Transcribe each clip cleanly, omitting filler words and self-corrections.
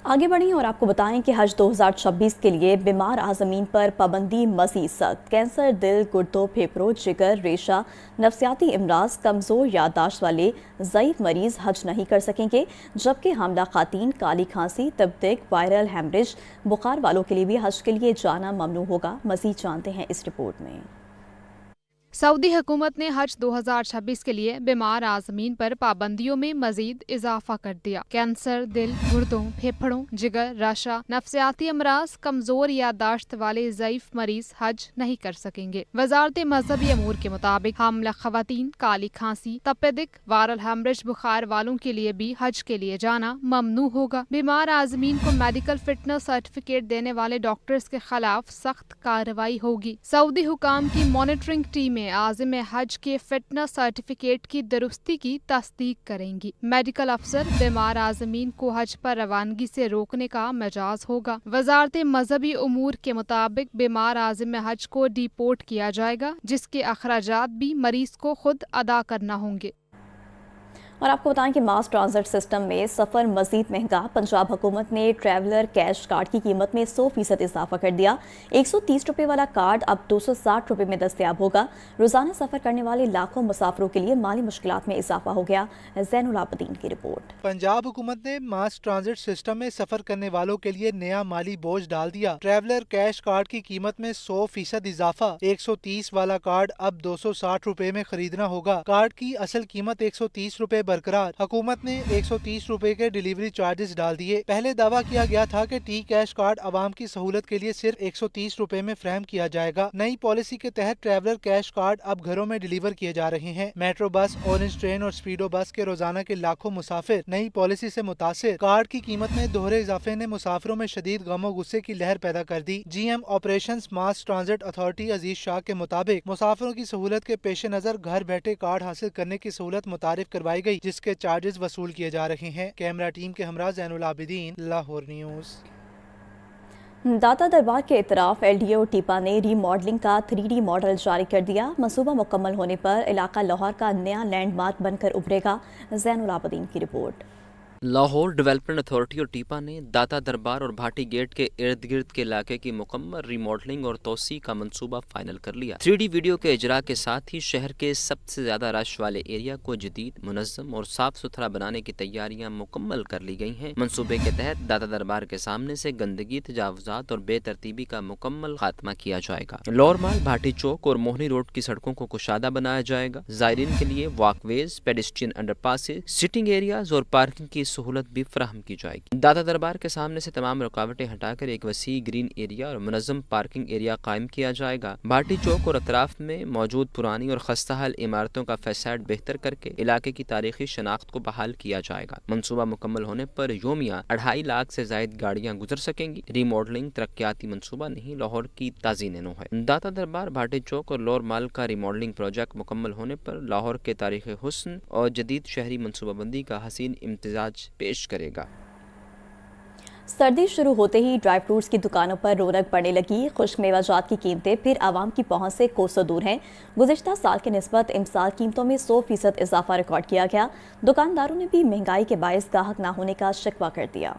आगे बढ़ें और आपको बताएं कि हज 2026 के लिए बीमार आज़मीन पर पाबंदी मज़ीद सख्त। कैंसर, दिल, गुर्दों, फेफड़ों, जिगर, रेशा, नफसियाती इमराज, कमज़ोर याददाश्त वाले ज़ईफ़ मरीज़ हज नहीं कर सकेंगे, जबकि हामला ख़ातीन, काली खांसी, तबदिक, वायरल हेमरेज, बुखार वालों के लिए भी हज के लिए जाना ममनू होगा। मज़ीद जानते हैं इस रिपोर्ट में। सऊदी हुकूमत ने हज 2026 के लिए बीमार आज़मीन पर पाबंदियों में मजीद इजाफा कर दिया। कैंसर, दिल, गुर्दों, फेफड़ों, जिगर, रशा, नफसियाती अमराज, कमजोर याददाश्त वाले ज़ईफ मरीज हज नहीं कर सकेंगे। वजारत मजहबी अमूर के मुताबिक हामला खवातीन, काली खांसी, तपेदिक, वायरल हेमरेज, बुखार वालों के लिए भी हज के लिए जाना ममनू होगा। बीमार आज़मीन को मेडिकल फिटनेस सर्टिफिकेट देने वाले डॉक्टर्स के खिलाफ सख्त कार्रवाई होगी। सऊदी हुकाम की मॉनिटरिंग टीमें आज़िम हज के फिटनेस सर्टिफिकेट की दुरुस्ती की तस्दीक करेंगी। मेडिकल अफसर बीमार आज़मीन को हज पर रवानगी से रोकने का मजाज होगा। वजारत मजहबी उमूर के मुताबिक बीमार आज़िम हज को डिपोर्ट किया जाएगा, जिसके अखराजात भी मरीज को खुद अदा करना होंगे। और आपको बताएं कि मास ट्रांजिट सिस्टम में सफ़र मज़ीद महंगा। पंजाब हुकूमत ने ट्रैवलर कैश कार्ड की कीमत में 100% इजाफा कर दिया। 130 रुपये वाला कार्ड अब 260 रुपये में दस्तयाब होगा। रोज़ाना सफ़र करने वाले लाखों मुसाफिरों के लिए माली मुश्किलात में इजाफा हो गया। ज़ैनुल आबदीन की रिपोर्ट। पंजाब हुकूमत ने मास ट्रांजिट सिस्टम में सफर करने वालों के लिए नया माली बोझ डाल दिया। ट्रैवलर कैश कार्ड की कीमत में 100% इजाफा। 130 वाला कार्ड अब 260 रुपए में खरीदना होगा। कार्ड की असल कीमत 130 रुपए बरकरार। हुकूमत ने 130 रुपए के डिलीवरी चार्जेस डाल दिए। पहले दावा किया गया था कि टी कैश कार्ड आवाम की सहूलत के लिए सिर्फ 130 रुपए में फ्राहम किया जाएगा। नई पॉलिसी के तहत ट्रैवलर कैश कार्ड अब घरों में डिलीवर किए जा रहे हैं। मेट्रो बस, ऑरेंज ट्रेन और स्पीडो बस के रोजाना के लाखों मुसाफिर नई पॉलिसी से मुतासिर। कार्ड की कीमत में दोहरे इजाफे ने मुसाफिरों में शदीद गम और गुस्से की लहर पैदा कर दी। GM operations mass transit authority Aziz Shah के मुताबिक मुसाफिरों की सहूलत के पेश नजर घर बैठे कार्ड हासिल करने की सहूलत मुतारिफ करवाई गई, जिसके चार्जेस वसूल किए जा रहे हैं। कैमरा टीम के हमरा ज़ैनुल आबिदीन, लाहौर न्यूज़। दाता दरबार के इतराफ LDO टीपा ने रीमॉडलिंग का 3D मॉडल जारी कर दिया। मंसूबा मुकम्मल होने पर इलाका लाहौर का नया लैंडमार्क बनकर उभरेगा। ज़ैनुल आबदीन की रिपोर्ट। लाहौर डेवलपमेंट अथॉरिटी और टीपा ने दाता दरबार और भाटी गेट के इर्द गिर्द के इलाके की मुकम्मल रीमॉडलिंग और तोसी का मंसूबा फाइनल कर लिया। 3D वीडियो के इजरा के साथ ही शहर के सबसे ज्यादा रश वाले एरिया को जदीद, मुनज़्ज़म और साफ सुथरा बनाने की तैयारियां मुकम्मल कर ली गई हैं। मंसूबे के तहत दाता दरबार के सामने से गंदगी, तजावुजात और बेतरतीबी का मुकम्मल खात्मा किया जाएगा। लोअर माल, भाटी चौक और मोहनी रोड की सड़कों को कुशादा बनाया जाएगा। जायरीन के लिए वॉकवेज, पेडिस्ट्रियन अंडरपासेज, सिटिंग एरियाज और पार्किंग की सहूलत भी फराहम की जाएगी। दाता दरबार के सामने से तमाम रुकावटें हटाकर एक वसी ग्रीन एरिया और मुनज़्ज़म पार्किंग एरिया कायम किया जाएगा। भाटी चौक और अतराफ में मौजूद पुरानी और खस्ता हाल इमारतों का फैसाद बेहतर करके इलाके की तारीखी शनाख्त को बहाल किया जाएगा। मंसूबा मुकम्मल होने पर योमिया 2.5 लाख से जायद गाड़ियां गुजर सकेंगी। रीमॉडलिंग तरक्याती मंसूबा नहीं, लाहौर की ताज़ीन-ए-नौ है। दाता दरबार, भाटी चौक और लोअर माल का रीमॉडलिंग प्रोजेक्ट मुकम्मल होने पर लाहौर के तारीख हुस्न और जदीद शहरी मंसूबाबंदी का हसीन इम्तिजाज पेश करेगा। सर्दी शुरू होते ही ड्राई फ्रूट्स की दुकानों पर रौनक बढ़ने लगी। खुश्क मेवाजात की कीमतें फिर आवाम की पहुंच से कोसों दूर हैं। गुज़िश्ता साल के निस्बत इमसाल कीमतों में 100% इजाफा रिकॉर्ड किया गया। दुकानदारों ने भी महंगाई के बायस गाहक ना होने का शिकवा कर दिया।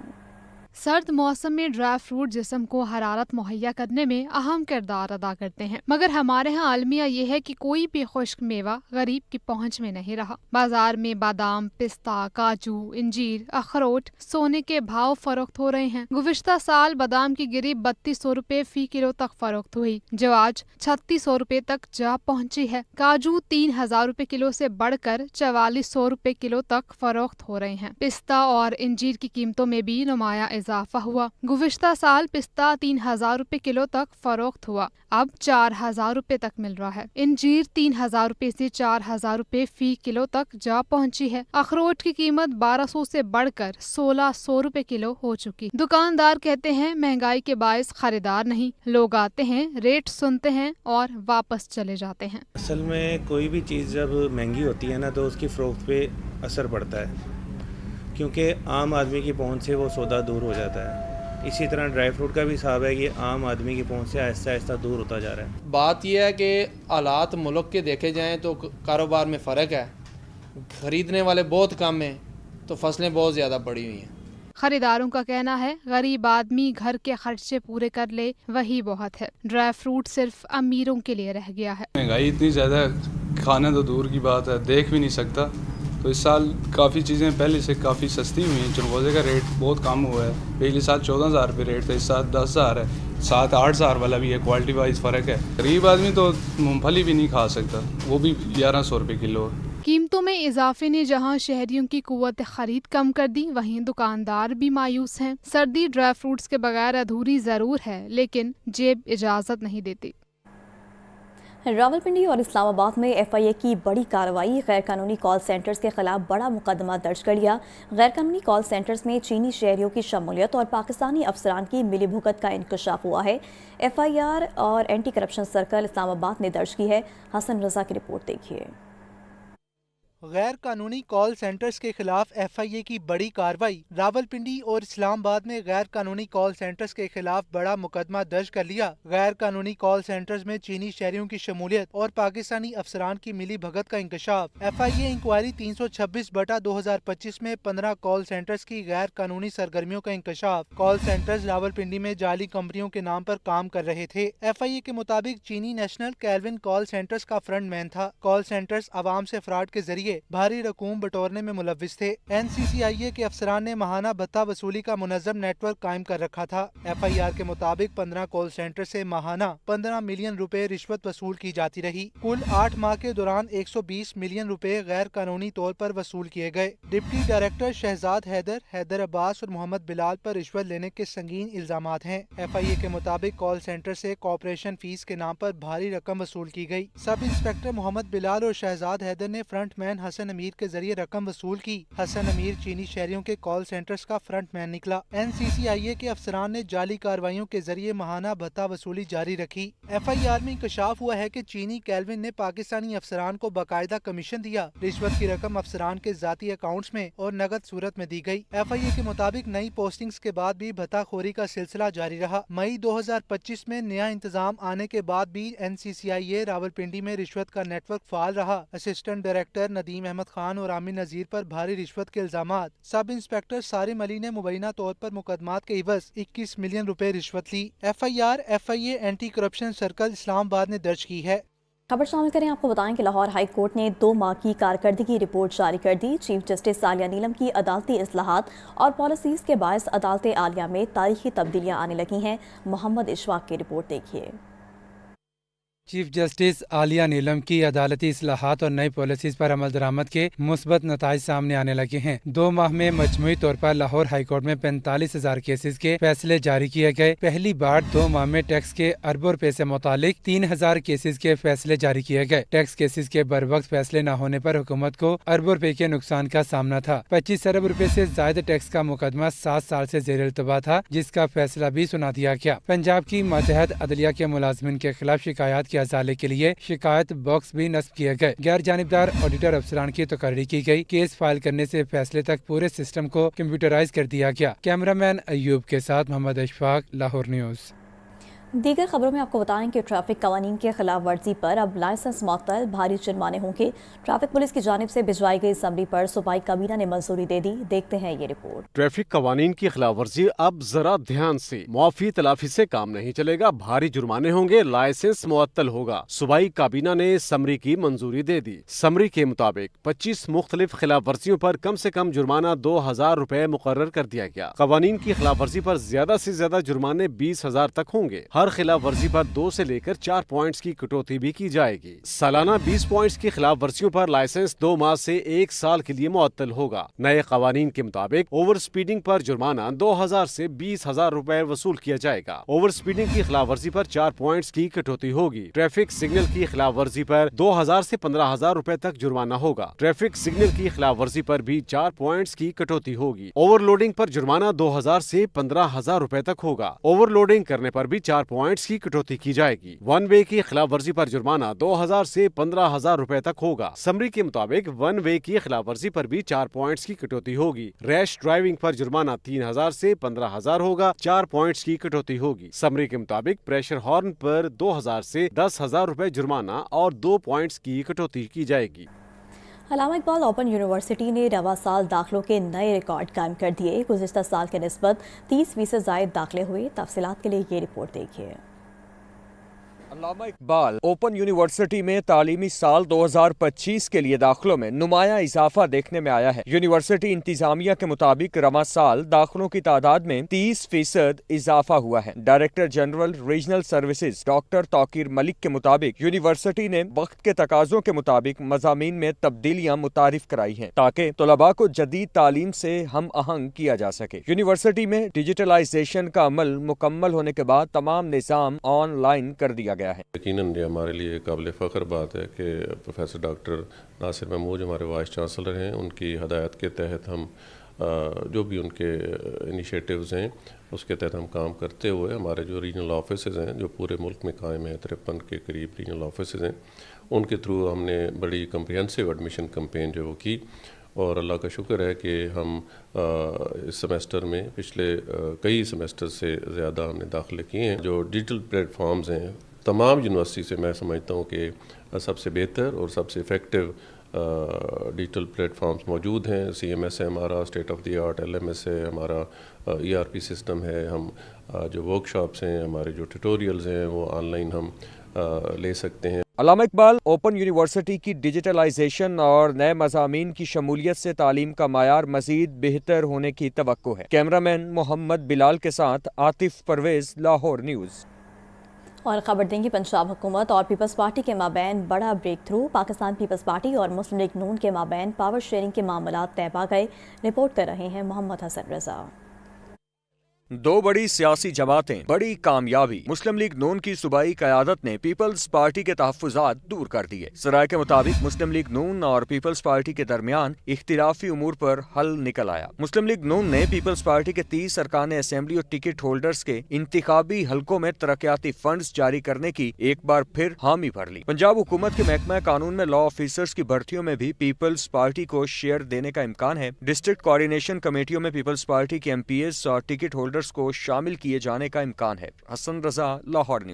सर्द मौसम में ड्राई फ्रूट जिस्म को हरारत मुहैया करने में अहम किरदार अदा करते हैं, मगर हमारे यहाँ अलमिया ये है कि कोई भी खुश्क मेवा गरीब की पहुँच में नहीं रहा। बाजार में बादाम, पिस्ता, काजू, इंजीर, अखरोट सोने के भाव फरोख्त हो रहे हैं। गुज़िश्ता साल बादाम की गिरी 3200 रुपए फी किलो तक फरोख्त हुई, जो आज 3600 रुपए तक जा पहुँची है। काजू 3000 रुपए किलो से बढ़कर 4400 रुपए किलो तक फरोख्त हो रहे हैं। पिस्ता और इंजीर की कीमतों में भी नुमाया इजाफा हुआ। गुज़िश्ता साल पिस्ता 3000 रुपए किलो तक फरोख्त हुआ, अब 4000 रुपए तक मिल रहा है। इंजीर 3000 रुपए से 4000 रुपए फी किलो तक जा पहुंची है। अखरोट की कीमत 1200 से बढ़कर 1600 रुपए किलो हो चुकी। दुकानदार कहते हैं महंगाई के बायस खरीदार नहीं, लोग आते हैं, रेट सुनते हैं और वापस चले जाते हैं। असल में कोई भी चीज़ जब महंगी होती है ना तो उसकी फ़रोख्त पे असर पड़ता है, क्योंकि आम आदमी की पहुंच से वो सौदा दूर हो जाता है। इसी तरह ड्राई फ्रूट का भी हिसाब है कि आम आदमी की पहुंच से आहिस्ता आहिस्ता दूर होता जा रहा है। बात यह है कि हालात मुल्क के देखे जाएं तो कारोबार में फ़र्क है, ख़रीदने वाले बहुत कम हैं तो फसलें बहुत ज़्यादा बढ़ी हुई हैं। खरीदारों का कहना है गरीब आदमी घर के खर्चे पूरे कर ले वही बहुत है। ड्राई फ्रूट सिर्फ अमीरों के लिए रह गया है। महंगाई इतनी ज़्यादा, खाना तो दूर की बात है, देख भी नहीं सकता। तो इस साल काफ़ी चीज़ें पहले से काफ़ी सस्ती हुई हैं। चरमोज़े का रेट बहुत कम हुआ है। पिछले साल 14,000 रुपये रेट था, इस साल 10,000 है। 7-8,000 वाला भी है, क्वालिटी वाइज फ़र्क है। गरीब आदमी तो मूंगफली भी नहीं खा सकता, वो भी 1100 रुपये किलो है। कीमतों में इजाफे ने जहां शहरियों की कुव्वत खरीद कम कर दी, वहीं दुकानदार भी मायूस हैं। सर्दी ड्राई फ्रूट्स के बगैर अधूरी ज़रूर है, लेकिन जेब इजाज़त नहीं देती। रावलपिंडी और इस्लामाबाद में एफआईए की बड़ी कार्रवाई। गैर कानूनी कॉल सेंटर्स के खिलाफ बड़ा मुकदमा दर्ज कर लिया। गैर कानूनी कॉल सेंटर्स में चीनी शहरियों की शमूलियत और पाकिस्तानी अफसरान की मिलीभुगत का इंकशाफ हुआ है। एफआईआर और एंटी करप्शन सर्कल इस्लामाबाद ने दर्ज की है। हसन रजा की रिपोर्ट देखिए। गैर कानूनी कॉल सेंटर्स के खिलाफ एफआईए की बड़ी कार्रवाई। रावलपिंडी और इस्लामाबाद में गैर कानूनी कॉल सेंटर्स के खिलाफ बड़ा मुकदमा दर्ज कर लिया। गैर कानूनी कॉल सेंटर्स में चीनी शहरियों की शमूलियत और पाकिस्तानी अफसरान की मिली भगत का इंकशाफ। एफआईए इंक्वायरी 326/2025 में 15 कॉल सेंटर्स की गैर कानूनी सरगर्मियों का इंकशाफ। कॉल सेंटर्स रावलपिंडी में जाली कंपनियों के नाम पर काम कर रहे थे। एफआईए के मुताबिक चीनी नेशनल कैल्विन कॉल सेंटर्स का फ्रंट मैन था। कॉल सेंटर्स आवाम से फ्रॉड के जरिए भारी रकूम बटोरने में मुलव्विस थे। एनसीसीआईए के अफसरान ने माहाना भत्ता वसूली का मुनज़्ज़म नेटवर्क कायम कर रखा था। एफआईआर के मुताबिक 15 कॉल सेंटर से माहाना 15 मिलियन रुपए रिश्वत वसूल की जाती रही। कुल 8 माह के दौरान 120 मिलियन रुपए गैर कानूनी तौर पर वसूल किए गए। डिप्टी डायरेक्टर शहजाद हैदर अब्बास और मोहम्मद बिलाल पर रिश्वत लेने के संगीन इल्जामात हैं। एफआईए के मुताबिक कॉल सेंटर से कॉर्पोरेशन फीस के नाम पर भारी रकम वसूल की गई। सब इंस्पेक्टर मोहम्मद बिलाल और शहजाद हैदर ने फ्रंट मैन हसन अमीर के जरिए रकम वसूल की। हसन अमीर चीनी शहरियों के कॉल सेंटर्स का फ्रंट मैन निकला। एनसीसीआईए के अफसरान ने जाली कार्रवाइयों के जरिए माहाना भत्ता वसूली जारी रखी। एफआईआर में इंकशाफ हुआ है कि चीनी कैल्विन ने पाकिस्तानी अफसरान को बाकायदा कमीशन दिया। रिश्वत की रकम अफसरान के जाती अकाउंट्स में और नगद सूरत में दी गई। एफआईए के मुताबिक नई पोस्टिंग्स के बाद भी भत्ताखोरी का सिलसिला जारी रहा। मई 2025 में नया इंतजाम आने के बाद भी एनसीसीआईए रावलपिंडी में रिश्वत का नेटवर्क फाल रहा। असिस्टेंट डायरेक्टर नदीम अहमद खान और आमिर नजीर पर भारी रिश्वत के इल्जामात। सब इंस्पेक्टर सारिम अली ने मुबैना तौर पर मुकदमात के इवज 21 मिलियन रुपए रिश्वत ली। FIR FIA anti corruption circle Islamabad ने दर्ज की है। खबर शामिल करें। आपको बताएं कि लाहौर हाई कोर्ट ने 2 माह की कारकर्दगी रिपोर्ट जारी कर दी। चीफ जस्टिस आलिया नीलम की अदालती इस्लाहात और पॉलिसीज के बायस अदालत आलिया में तारीखी तब्दीलियां आने लगी हैं। मोहम्मद इशफाक की रिपोर्ट देखिए। चीफ जस्टिस आलिया नीलम की अदालती इस्लाहात और नई पॉलिसीज पर अमल दरामद के मुस्बत नताइज सामने आने लगे हैं। 2 माह में मजमूई तौर पर लाहौर हाई कोर्ट में 45,000 केसेस के फैसले जारी किए गए। पहली बार 2 माह में टैक्स के अरबों रुपए से मुतालिक 3,000 केसेस के फैसले जारी किए गए। टैक्स केसेस के बर वक्त फैसले न होने पर हुकूमत को अरबों रुपए के नुकसान का सामना था। 25 अरब रुपए से ज्यादा टैक्स का मुकदमा 7 साल से जेर इल्तवा था, जिसका फैसला भी सुना दिया गया। पंजाब की मातहत अदलिया के मुलाजमिन के खिलाफ शिकायत के अजाले के लिए शिकायत बॉक्स भी नस्ब किए गए। गैर जानिबदार ऑडिटर अफसरान की तकर्री की गई। केस फाइल करने से फैसले तक पूरे सिस्टम को कंप्यूटराइज कर दिया गया। कैमरामैन अयूब के साथ मोहम्मद अशफाक, लाहौर न्यूज़। दीगर खबरों में आपको बताएं कि ट्रैफिक कवानीन के खिलाफ वर्जी पर अब लाइसेंस मुअत्तल, भारी जुर्माने होंगे। ट्रैफिक पुलिस की जानिब से भिजवाई गई समरी पर सूबाई काबीना ने मंजूरी दे दी। देखते हैं ये रिपोर्ट। ट्रैफिक कवानीन की खिलाफ वर्जी अब जरा ध्यान से, मुआफी तलाफी से काम नहीं चलेगा, भारी जुर्माने होंगे, लाइसेंस मुअत्तल होगा। सूबाई काबीना ने समरी की मंजूरी दे दी। समरी के मुताबिक 25 मुख्तलिफ खिलाफ वर्जियों पर कम से कम जुर्माना 2,000 रुपए मुकर्रर कर दिया गया। कवानीन की खिलाफ वर्जी पर ज्यादा से ज्यादा जुर्माने 20,000 तक होंगे। हर खिलाफ वर्जी पर 2 से लेकर 4 पॉइंट्स की कटौती भी की जाएगी। सालाना 20 पॉइंट्स की खिलाफ वर्जियों पर लाइसेंस 2 माह से 1 साल के लिए मुअत्तल होगा। नए कवानीन के मुताबिक ओवर स्पीडिंग पर जुर्माना 2,000 से 20,000 रुपए वसूल किया जाएगा। ओवर स्पीडिंग की खिलाफ वर्जी पर 4 पॉइंट्स की कटौती होगी। ट्रैफिक सिग्नल की खिलाफ वर्जी पर 2,000 से 15,000 रुपए तक जुर्माना होगा। ट्रैफिक सिग्नल की खिलाफ वर्जी पर भी 4 पॉइंट्स की कटौती होगी। ओवरलोडिंग पर जुर्माना 2,000 से 15,000 रुपए तक होगा। ओवरलोडिंग करने पर भी 4 पॉइंट्स की कटौती की जाएगी। वन वे की खिलाफ वर्जी पर जुर्माना 2,000 से 15,000 रुपए तक होगा। समरी के मुताबिक वन वे की खिलाफ वर्जी पर भी 4 पॉइंट्स की कटौती होगी। रैश ड्राइविंग पर जुर्माना 3,000 से 15,000 होगा, 4 पॉइंट्स की कटौती होगी। समरी के मुताबिक प्रेशर हॉर्न पर 2,000 से 10,000 रुपए जुर्माना और 2 पॉइंट्स की कटौती की जाएगी। علامہ اقبال اوپن یونیورسٹی نے رواں سال داخلوں کے نئے ریکارڈ قائم کر دیے۔ گزشتہ سال کے نسبت 30% زائد داخلے ہوئے۔ تفصیلات کے لیے یہ رپورٹ دیکھیے۔ علامہ اقبال اوپن یونیورسٹی میں تعلیمی سال 2025 کے لیے داخلوں میں نمایاں اضافہ دیکھنے میں آیا ہے۔ یونیورسٹی انتظامیہ کے مطابق رواں سال داخلوں کی تعداد میں 30% اضافہ ہوا ہے۔ Director general regional services doctor Tauqeer Malik کے مطابق یونیورسٹی نے وقت کے تقاضوں کے مطابق مضامین میں تبدیلیاں متعارف کرائی ہیں تاکہ طلباء کو جدید تعلیم سے ہم آہنگ کیا جا سکے۔ یونیورسٹی میں ڈیجیٹلائزیشن کا عمل مکمل ہونے کے بعد تمام نظام آن لائن کر دیا گیا ہے۔ یقیناً یہ ہمارے لیے قابل فخر بات ہے کہ پروفیسر ڈاکٹر ناصر محمود ہمارے وائس چانسلر ہیں، ان کی ہدایت کے تحت ہم جو بھی ان کے انیشیٹوز ہیں اس کے تحت ہم کام کرتے ہوئے ہمارے جو ریجنل آفیسز ہیں جو پورے ملک میں قائم ہیں، 53 کے قریب ریجنل آفیسز ہیں، ان کے تھرو ہم نے بڑی کمپریہنسو ایڈمیشن کمپین جو وہ کی، اور اللہ کا شکر ہے کہ ہم اس سمیسٹر میں پچھلے کئی سمیسٹر سے زیادہ ہم نے داخلے کیے ہیں۔ جو ڈیجیٹل پلیٹ فارمز ہیں تمام یونیورسٹی سے میں سمجھتا ہوں کہ سب سے بہتر اور سب سے افیکٹو ڈیجیٹل پلیٹ فارمز موجود ہیں۔ سی ایم ایس ہے ہمارا state of the art, L M S ہے ہمارا، ای آر پی سسٹم ہے، ہم جو ورک شاپس ہیں، ہمارے جو ٹیوٹوریلز ہیں وہ آن لائن ہم لے سکتے ہیں۔ علامہ اقبال اوپن یونیورسٹی کی ڈیجیٹلائزیشن اور نئے مضامین کی شمولیت سے تعلیم کا معیار مزید بہتر ہونے کی توقع ہے۔ کیمرامین محمد بلال کے ساتھ عاطف پرویز، لاہور نیوز۔ اور خبر دیں گے پنجاب حکومت اور پیپلز پارٹی کے مابین بڑا breakthrough. Pakistan peoples party اور مسلم لیگ نون کے مابین پاور شیئرنگ کے معاملات طے پا گئے۔ رپورٹ کر رہے ہیں محمد حسن رضا۔ دو بڑی سیاسی جماعتیں، بڑی کامیابی۔ مسلم لیگ نون کی صوبائی قیادت نے پیپلز پارٹی کے تحفظات دور کر دیے۔ ذرائع کے مطابق مسلم لیگ نون اور پیپلز پارٹی کے درمیان اختلافی امور پر حل نکل آیا۔ مسلم لیگ نون نے پیپلز پارٹی کے 30 ارکان اسمبلی اور ٹکٹ ہولڈرز کے انتخابی حلقوں میں ترقیاتی فنڈز جاری کرنے کی ایک بار پھر حامی بھر لی۔ پنجاب حکومت کے محکمہ قانون میں لا آفیسرز کی بھرتیوں میں بھی پیپلز پارٹی کو شیئر دینے کا امکان ہے۔ ڈسٹرکٹ کوآرڈینیشن کمیٹیوں میں پیپلز پارٹی کے ایم پی ایز اور ٹکٹ ہولڈرز کو شامل کیے جانے کا امکان ہے۔ حسن رضا، لاہور نیوز۔